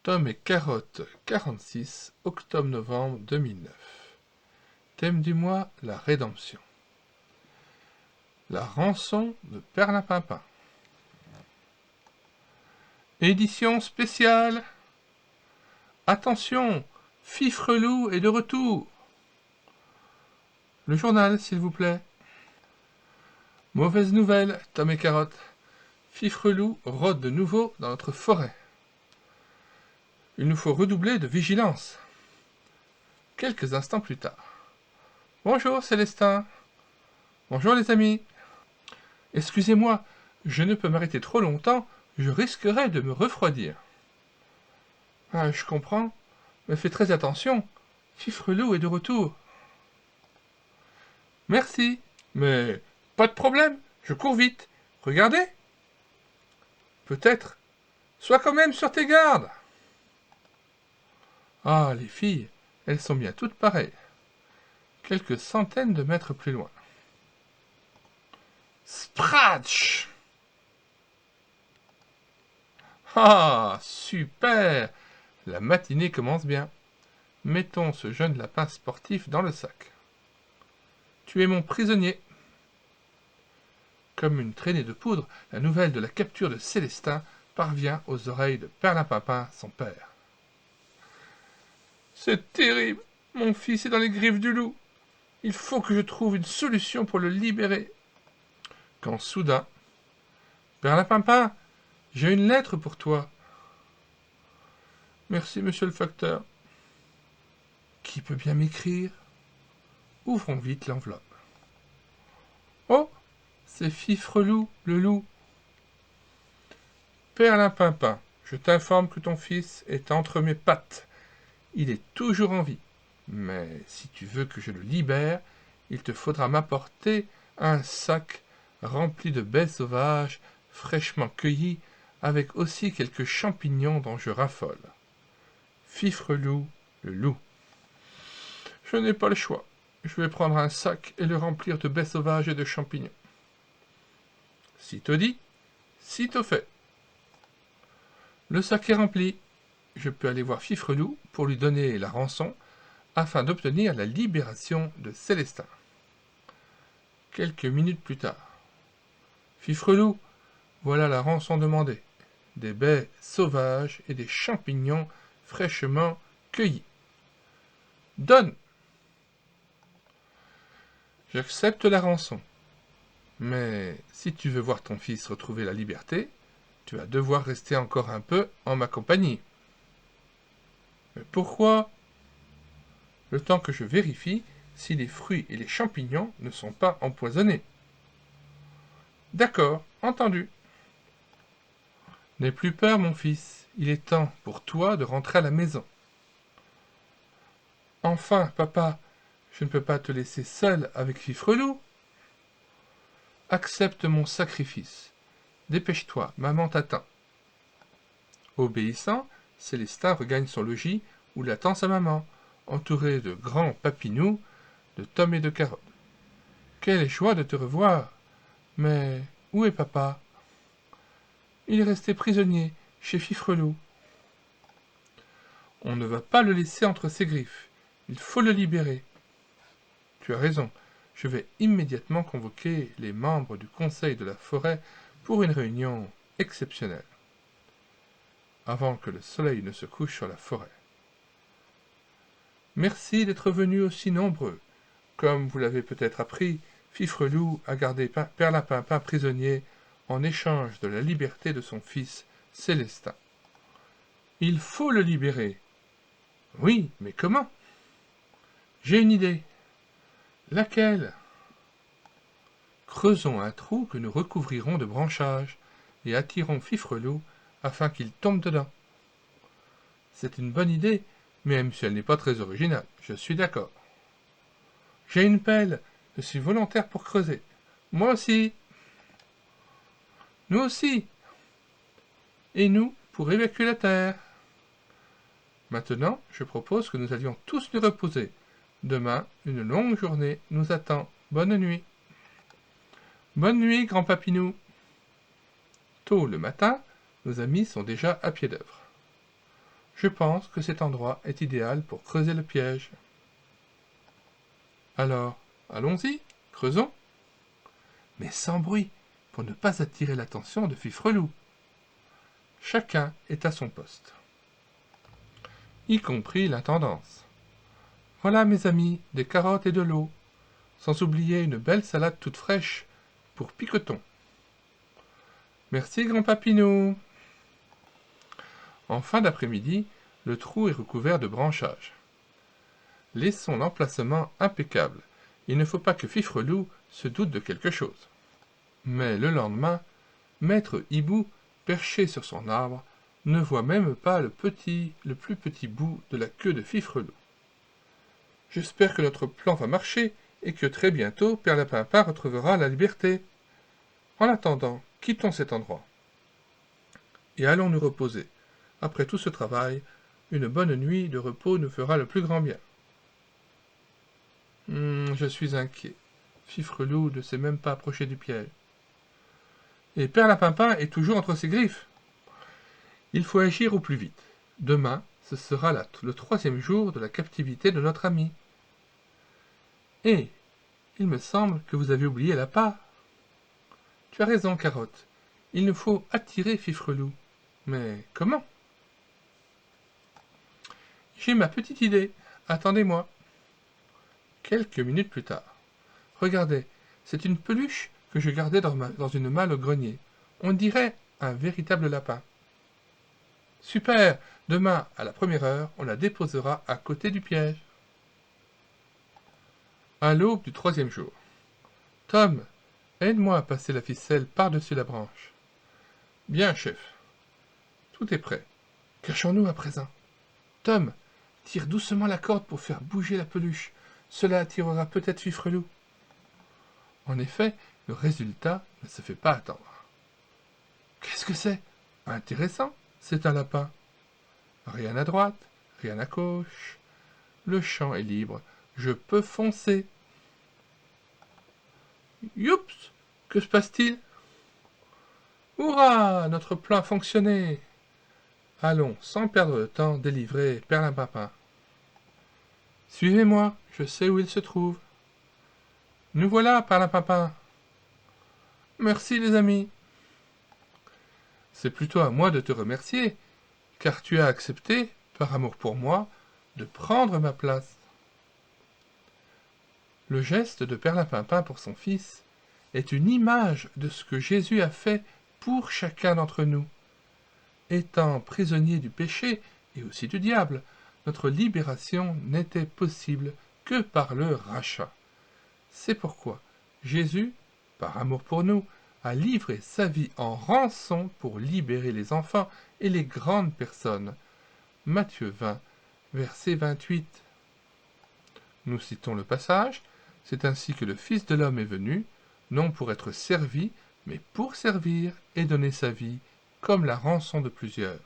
Tom et Carotte 46, octobre-novembre 2009. Thème du mois, la rédemption. La rançon de Perlimpinpin. Édition spéciale. Attention, Fifrelou est de retour. Le journal, s'il vous plaît. Mauvaise nouvelle, Tom et Carotte. Fifrelou rôde de nouveau dans notre forêt. Il nous faut redoubler de vigilance. Quelques instants plus tard. Bonjour Célestin. Bonjour les amis. Excusez-moi, je ne peux m'arrêter trop longtemps, je risquerais de me refroidir. Ah, je comprends, mais fais très attention, Fifrelou est de retour. Merci, mais pas de problème, je cours vite. Regardez. Peut-être. Sois quand même sur tes gardes. Ah, les filles, elles sont bien toutes pareilles. Quelques centaines de mètres plus loin. Spratch! Ah, super! La matinée commence bien. Mettons ce jeune lapin sportif dans le sac. Tu es mon prisonnier. Comme une traînée de poudre, la nouvelle de la capture de Célestin parvient aux oreilles de Perlimpinpin, son père. C'est terrible. Mon fils est dans les griffes du loup. Il faut que je trouve une solution pour le libérer. Quand soudain, Perlimpinpin, j'ai une lettre pour toi. Merci, monsieur le facteur. Qui peut bien m'écrire? Ouvrons vite l'enveloppe. Oh, c'est Fifrelou, le loup. Perlimpinpin, je t'informe que ton fils est entre mes pattes. Il est toujours en vie. Mais si tu veux que je le libère, il te faudra m'apporter un sac rempli de baies sauvages, fraîchement cueillies, avec aussi quelques champignons dont je raffole. Fifrelou, le loup. Je n'ai pas le choix. Je vais prendre un sac et le remplir de baies sauvages et de champignons. Sitôt dit, sitôt fait. Le sac est rempli. Je peux aller voir Fifrelou pour lui donner la rançon afin d'obtenir la libération de Célestin. Quelques minutes plus tard. Fifrelou, voilà la rançon demandée. Des baies sauvages et des champignons fraîchement cueillis. Donne! J'accepte la rançon. Mais si tu veux voir ton fils retrouver la liberté, tu vas devoir rester encore un peu en ma compagnie. Mais pourquoi? Le temps que je vérifie si les fruits et les champignons ne sont pas empoisonnés. D'accord, entendu. N'aie plus peur, mon fils, il est temps pour toi de rentrer à la maison. Enfin, papa, je ne peux pas te laisser seul avec Fifrelou. Accepte mon sacrifice. Dépêche-toi, maman t'attend. Obéissant, Célestin regagne son logis où l'attend sa maman, entourée de grands papinous, de Tom et de Carotte. Quelle joie de te revoir! Mais où est papa? Il est resté prisonnier chez Fifrelou. On ne va pas le laisser entre ses griffes. Il faut le libérer. Tu as raison. Je vais immédiatement convoquer les membres du Conseil de la forêt pour une réunion exceptionnelle, avant que le soleil ne se couche sur la forêt. Merci d'être venus aussi nombreux. Comme vous l'avez peut-être appris, Fifrelou a gardé Perlimpinpin prisonnier en échange de la liberté de son fils Célestin. Il faut le libérer. Oui, mais comment? J'ai une idée. Laquelle? Creusons un trou que nous recouvrirons de branchages et attirons Fifrelou afin qu'il tombe dedans. C'est une bonne idée, même si elle n'est pas très originale, je suis d'accord. J'ai une pelle, je suis volontaire pour creuser. Moi aussi. Nous aussi. Et nous, pour évacuer la terre. Maintenant, je propose que nous allions tous nous reposer. Demain, une longue journée nous attend. Bonne nuit. Bonne nuit, grand papinou. Tôt le matin, nos amis sont déjà à pied d'œuvre. Je pense que cet endroit est idéal pour creuser le piège. Alors, allons-y, creusons. Mais sans bruit, pour ne pas attirer l'attention de Fifrelou. Chacun est à son poste, y compris l'intendance. Voilà, mes amis, des carottes et de l'eau, sans oublier une belle salade toute fraîche pour Piqueton. Merci, grand Papinou. En fin d'après-midi, le trou est recouvert de branchages. Laissons l'emplacement impeccable. Il ne faut pas que Fifrelou se doute de quelque chose. Mais le lendemain, Maître Hibou, perché sur son arbre, ne voit même pas le plus petit bout de la queue de Fifrelou. J'espère que notre plan va marcher et que très bientôt Perlimpinpin retrouvera la liberté. En attendant, quittons cet endroit. Et allons nous reposer. Après tout ce travail, une bonne nuit de repos nous fera le plus grand bien. Je suis inquiet. Fifrelou ne s'est même pas approché du piège. Et Perlimpinpin est toujours entre ses griffes. Il faut agir au plus vite. Demain, ce sera le 3e jour de la captivité de notre ami. Et il me semble que vous avez oublié l'appât. Tu as raison, Carotte. Il nous faut attirer Fifrelou. Mais comment? J'ai ma petite idée. Attendez-moi. Quelques minutes plus tard. Regardez, c'est une peluche que je gardais dans une malle au grenier. On dirait un véritable lapin. Super! Demain, à la 1re heure, on la déposera à côté du piège. À l'aube du 3e jour. Tom, aide-moi à passer la ficelle par-dessus la branche. Bien, chef. Tout est prêt. Cachons-nous à présent. Tom, tire doucement la corde pour faire bouger la peluche. Cela attirera peut-être Fifrelou. En effet, le résultat ne se fait pas attendre. Qu'est-ce que c'est? Intéressant, c'est un lapin. Rien à droite, rien à gauche. Le champ est libre. Je peux foncer. Youps! Que se passe-t-il? Hurrah! Notre plan a fonctionné. Allons, sans perdre de temps, délivrer Perlimpinpin. Suivez-moi, je sais où il se trouve. Nous voilà, Perlimpinpin. Merci, les amis. C'est plutôt à moi de te remercier, car tu as accepté, par amour pour moi, de prendre ma place. Le geste de Perlimpinpin pour son fils est une image de ce que Jésus a fait pour chacun d'entre nous. Étant prisonnier du péché et aussi du diable, notre libération n'était possible que par le rachat. C'est pourquoi Jésus, par amour pour nous, a livré sa vie en rançon pour libérer les enfants et les grandes personnes. Matthieu 20, verset 28. Nous citons le passage. C'est ainsi que le Fils de l'homme est venu, non pour être servi, mais pour servir et donner sa vie, comme la rançon de plusieurs.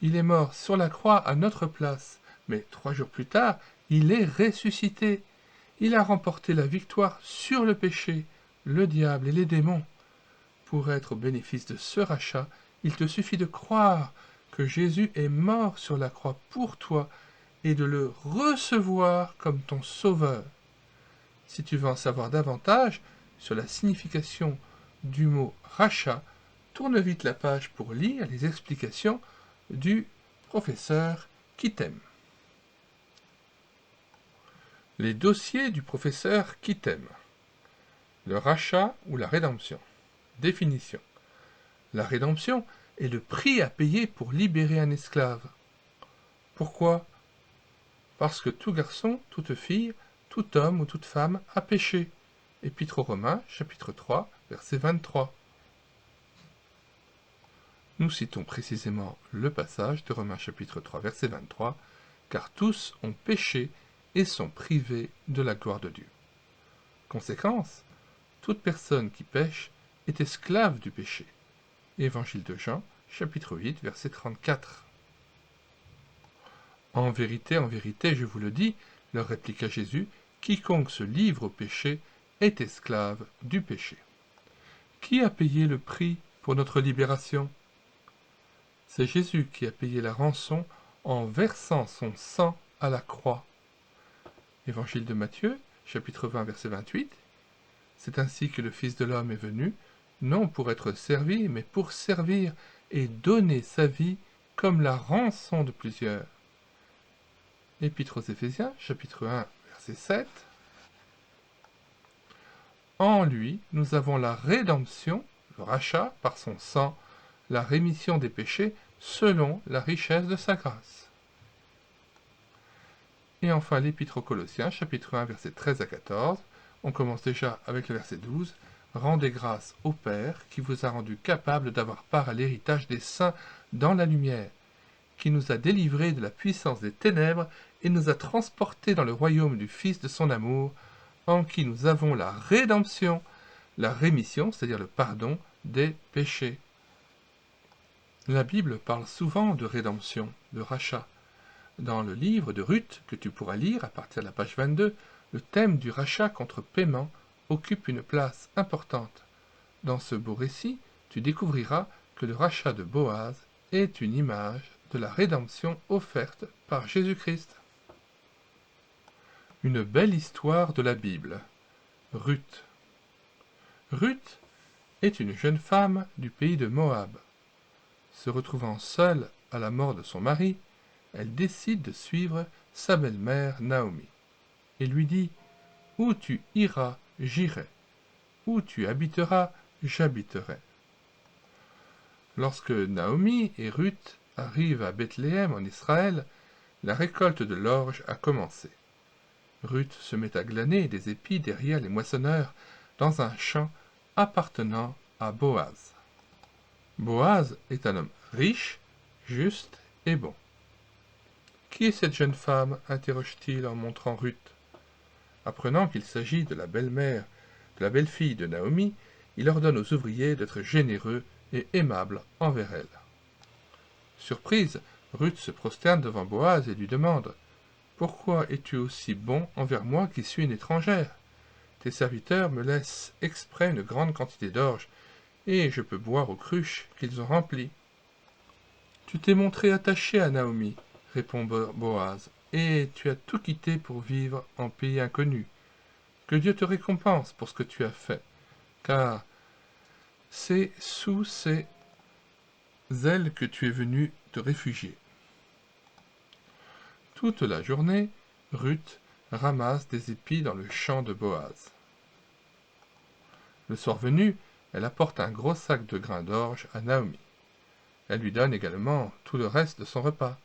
Il est mort sur la croix à notre place, mais 3 jours plus tard, il est ressuscité. Il a remporté la victoire sur le péché, le diable et les démons. Pour être au bénéfice de ce rachat, il te suffit de croire que Jésus est mort sur la croix pour toi et de le recevoir comme ton sauveur. Si tu veux en savoir davantage sur la signification du mot rachat, tourne vite la page pour lire les explications du professeur Kittem. Les dossiers du professeur Kittem. Le rachat ou la rédemption. Définition. La rédemption est le prix à payer pour libérer un esclave. Pourquoi? Parce que tout garçon, toute fille, tout homme ou toute femme a péché. Épître aux Romains, chapitre 3, verset 23. Nous citons précisément le passage de Romains chapitre 3, verset 23, car tous ont péché et sont privés de la gloire de Dieu. Conséquence, toute personne qui pêche est esclave du péché. Évangile de Jean, chapitre 8, verset 34. En vérité, je vous le dis, leur répliqua Jésus, quiconque se livre au péché est esclave du péché. Qui a payé le prix pour notre libération? C'est Jésus qui a payé la rançon en versant son sang à la croix. Évangile de Matthieu, chapitre 20, verset 28. C'est ainsi que le Fils de l'homme est venu, non pour être servi, mais pour servir et donner sa vie comme la rançon de plusieurs. Épître aux Éphésiens, chapitre 1, verset 7. En lui, nous avons la rédemption, le rachat par son sang, la rémission des péchés selon la richesse de sa grâce. Et enfin l'Épître aux Colossiens, chapitre 1, versets 13 à 14. On commence déjà avec le verset 12. « Rendez grâce au Père qui vous a rendu capable d'avoir part à l'héritage des saints dans la lumière, qui nous a délivrés de la puissance des ténèbres et nous a transportés dans le royaume du Fils de son amour, en qui nous avons la rédemption, la rémission, c'est-à-dire le pardon des péchés. » La Bible parle souvent de rédemption, de rachat. Dans le livre de Ruth, que tu pourras lire à partir de la page 22, le thème du rachat contre paiement occupe une place importante. Dans ce beau récit, tu découvriras que le rachat de Boaz est une image de la rédemption offerte par Jésus-Christ. Une belle histoire de la Bible. Ruth. Ruth est une jeune femme du pays de Moab. Se retrouvant seule à la mort de son mari, elle décide de suivre sa belle-mère Naomi et lui dit « Où tu iras, j'irai. Où tu habiteras, j'habiterai. » Lorsque Naomi et Ruth arrivent à Bethléem en Israël, la récolte de l'orge a commencé. Ruth se met à glaner des épis derrière les moissonneurs dans un champ appartenant à Boaz. Boaz est un homme riche, juste et bon. « Qui est cette jeune femme » interroge-t-il en montrant Ruth. Apprenant qu'il s'agit de la belle-mère, de la belle-fille de Naomi, il ordonne aux ouvriers d'être généreux et aimables envers elle. Surprise, Ruth se prosterne devant Boaz et lui demande « Pourquoi es-tu aussi bon envers moi qui suis une étrangère ? Tes serviteurs me laissent exprès une grande quantité d'orge, et je peux boire aux cruches qu'ils ont remplies. »« Tu t'es montré attaché à Naomi, » répond Boaz, « et tu as tout quitté pour vivre en pays inconnu. Que Dieu te récompense pour ce que tu as fait, car c'est sous ses ailes que tu es venu te réfugier. » Toute la journée, Ruth ramasse des épis dans le champ de Boaz. Le soir venu, elle apporte un gros sac de grains d'orge à Naomi. Elle lui donne également tout le reste de son repas.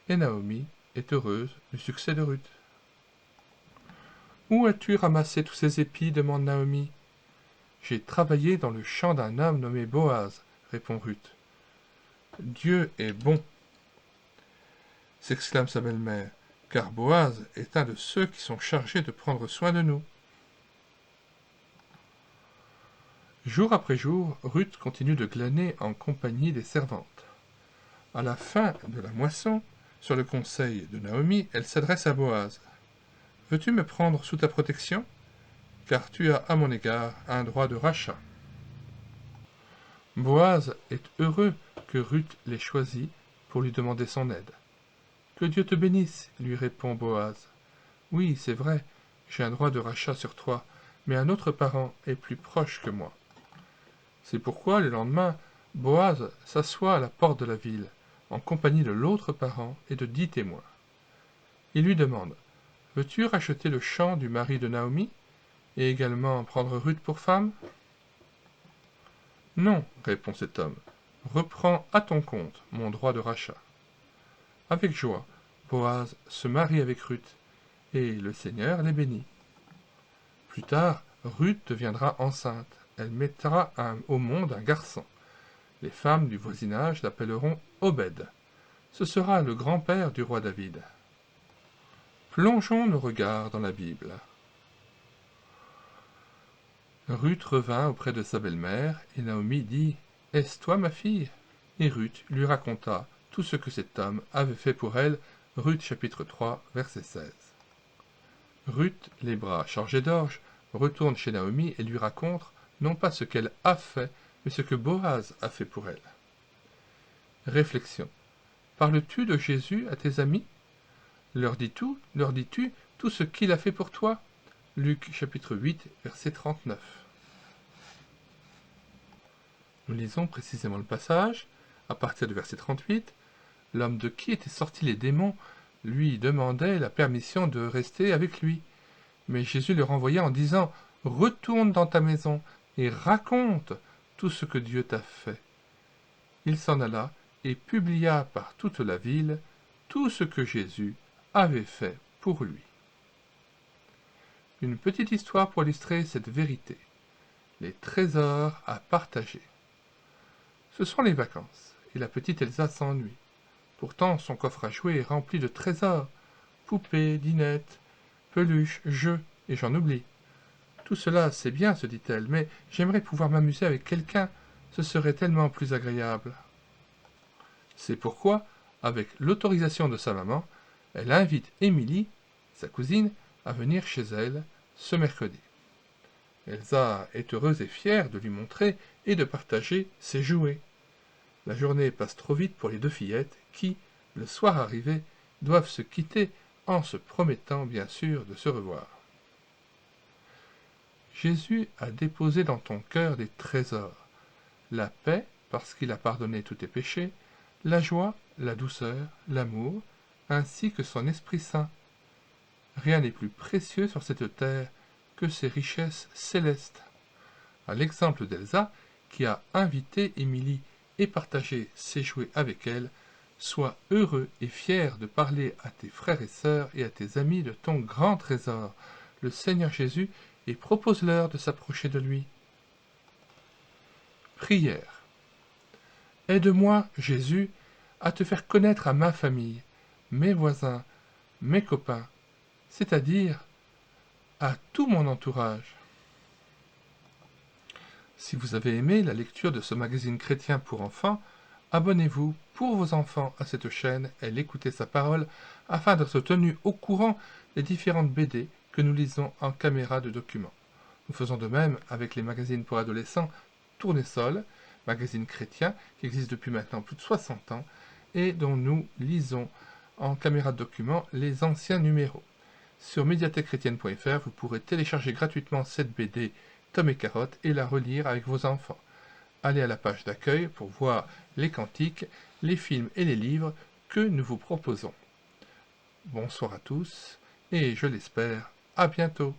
Et Naomi est heureuse du succès de Ruth. « Où as-tu ramassé tous ces épis » demande Naomi. « J'ai travaillé dans le champ d'un homme nommé Boaz, » répond Ruth. « Dieu est bon » s'exclame sa belle-mère, car Boaz est un de ceux qui sont chargés de prendre soin de nous. Jour après jour, Ruth continue de glaner en compagnie des servantes. À la fin de la moisson, sur le conseil de Naomi, elle s'adresse à Boaz. « Veux-tu me prendre sous ta protection ? Car tu as à mon égard un droit de rachat. » Boaz est heureux que Ruth l'ait choisi pour lui demander son aide. « Que Dieu te bénisse, » lui répond Boaz. « Oui, c'est vrai, j'ai un droit de rachat sur toi, mais un autre parent est plus proche que moi. » C'est pourquoi, le lendemain, Boaz s'assoit à la porte de la ville, en compagnie de l'autre parent et de 10 témoins. Il lui demande « Veux-tu racheter le champ du mari de Naomi, et également prendre Ruth pour femme ?»« Non, » répond cet homme, « reprends à ton compte mon droit de rachat. » Avec joie, Boaz se marie avec Ruth, et le Seigneur les bénit. Plus tard, Ruth deviendra enceinte. Elle mettra au monde un garçon. Les femmes du voisinage l'appelleront Obed. Ce sera le grand-père du roi David. Plongeons nos regards dans la Bible. Ruth revint auprès de sa belle-mère, et Naomi dit « Est-ce toi ma fille ?» Et Ruth lui raconta tout ce que cet homme avait fait pour elle. Ruth chapitre 3, verset 16. Ruth, les bras chargés d'orge, retourne chez Naomi et lui raconte non pas ce qu'elle a fait, mais ce que Boaz a fait pour elle. Réflexion. Parles-tu de Jésus à tes amis? Leur dis-tu tout ce qu'il a fait pour toi? Luc chapitre 8, verset 39. Nous lisons précisément le passage, à partir du verset 38. L'homme de qui étaient sortis les démons lui demandait la permission de rester avec lui. Mais Jésus le renvoya en disant « Retourne dans ta maison et raconte tout ce que Dieu t'a fait. » Il s'en alla et publia par toute la ville tout ce que Jésus avait fait pour lui. Une petite histoire pour illustrer cette vérité. Les trésors à partager. Ce sont les vacances, et la petite Elsa s'ennuie. Pourtant, son coffre à jouets est rempli de trésors, poupées, dinettes, peluches, jeux, et j'en oublie. Tout cela, c'est bien, se dit-elle, mais j'aimerais pouvoir m'amuser avec quelqu'un, ce serait tellement plus agréable. C'est pourquoi, avec l'autorisation de sa maman, elle invite Émilie, sa cousine, à venir chez elle ce mercredi. Elsa est heureuse et fière de lui montrer et de partager ses jouets. La journée passe trop vite pour les deux fillettes qui, le soir arrivé, doivent se quitter en se promettant bien sûr de se revoir. Jésus a déposé dans ton cœur des trésors, la paix parce qu'il a pardonné tous tes péchés, la joie, la douceur, l'amour, ainsi que son Esprit Saint. Rien n'est plus précieux sur cette terre que ces richesses célestes. À l'exemple d'Elsa, qui a invité Émilie et partagé ses jouets avec elle, sois heureux et fier de parler à tes frères et sœurs et à tes amis de ton grand trésor, le Seigneur Jésus, et propose-leur de s'approcher de lui. Prière. Aide-moi, Jésus, à te faire connaître à ma famille, mes voisins, mes copains, c'est-à-dire à tout mon entourage. Si vous avez aimé la lecture de ce magazine chrétien pour enfants, abonnez-vous pour vos enfants à cette chaîne et l'écoutez sa parole afin d'être tenu au courant des différentes BD que nous lisons en caméra de documents. Nous faisons de même avec les magazines pour adolescents Tournesol, magazine chrétien qui existe depuis maintenant plus de 60 ans et dont nous lisons en caméra de documents les anciens numéros. Sur médiathèquechrétienne.fr, vous pourrez télécharger gratuitement cette BD Tom et Carotte et la relire avec vos enfants. Allez à la page d'accueil pour voir les cantiques, les films et les livres que nous vous proposons. Bonsoir à tous et je l'espère, à bientôt.